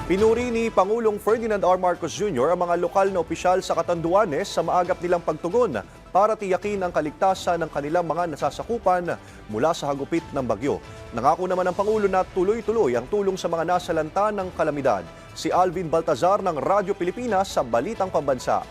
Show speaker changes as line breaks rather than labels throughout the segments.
Pinuri ni Pangulong Ferdinand R. Marcos Jr. ang mga lokal na opisyal sa Catanduanes sa maagap nilang pagtugon para tiyakin ang kaligtasan ng kanilang mga nasasakupan mula sa hagupit ng bagyo. Nangako naman ang Pangulo na tuloy-tuloy ang tulong sa mga nasalanta ng kalamidad. Si Alvin Baltazar ng Radyo Pilipinas sa Balitang Pambansa.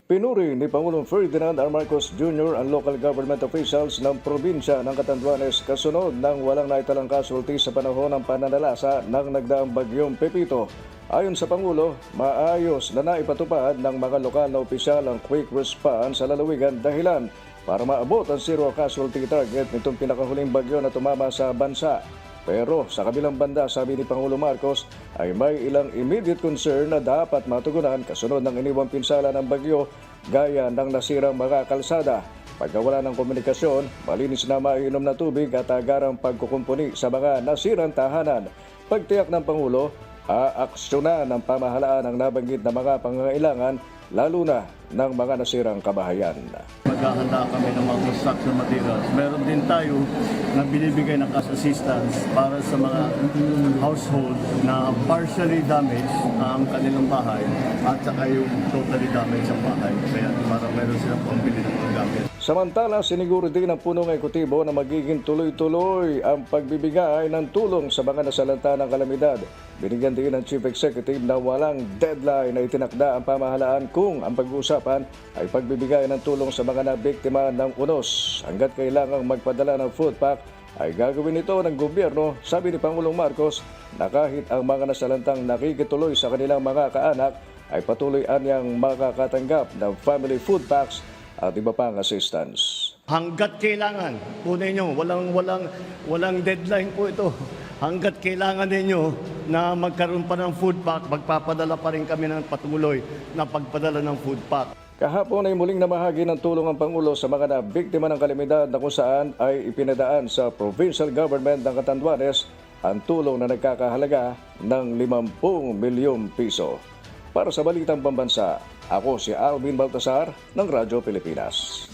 Pinuri ni Pangulong Ferdinand R. Marcos Jr. ang local government officials ng probinsya ng Catanduanes kasunod ng walang naitalang casualty sa panahon ng pananalasa ng nagdaang bagyong Pepito. Ayon sa Pangulo, maayos na naipatupad ng mga lokal na opisyal ang quick response sa lalawigan dahilan para maabot ang zero casualty target nitong pinakahuling bagyo na tumama sa bansa. Pero sa kabilang banda, sabi ni Pangulo Marcos, ay may ilang immediate concern na dapat matugunan kasunod ng iniwang pinsala ng bagyo gaya ng nasirang mga kalsada. Pagkawala ng komunikasyon, malinis na maiinom na tubig at agarang pagkukumpuni sa mga nasirang tahanan. Pagtiyak ng Pangulo, aaksyonan ng pamahalaan ang nabanggit na mga pangangailangan lalo na ng mga nasirang kabahayan.
Maghahanda kami ng mga construction materials. Meron din tayo na binibigay ng cash assistance para sa mga household na partially damaged ang kanilang bahay at saka yung totally damaged ang bahay. Kaya para meron silang pambili ng mga gamit.
Samantala, siniguro din ng punong ekutibo na magiging tuloy-tuloy ang pagbibigay ng tulong sa mga nasalanta ng kalamidad. Binigyan din ng Chief Executive na walang deadline na itinakda ang pamahalaan kung ang pag-uusapan ay pagbibigay ng tulong sa mga nabiktima ng unos. Hanggat kailangang magpadala ng food pack, ay gagawin ito ng gobyerno, sabi ni Pangulong Marcos, na kahit ang mga nasalantang nakikituloy sa kanilang mga kaanak ay patuloy anyang makakatanggap ng family food packs at iba pang assistance.
Hanggat kailangan, kunin nyo, walang deadline po ito. Hanggat kailangan ninyo na magkaroon pa ng food pack, magpapadala pa rin kami ng patuloy na pagpadala ng food pack.
Kahapon ay muling namahagi ng tulong ang Pangulo sa mga nabiktima ng kalamidad na kung saan ay ipinadaan sa provincial government ng Catanduanes ang tulong na nagkakahalaga ng 50 milyong piso. Para sa Balitang Pambansa, ako si Alvin Baltazar ng Radyo Pilipinas.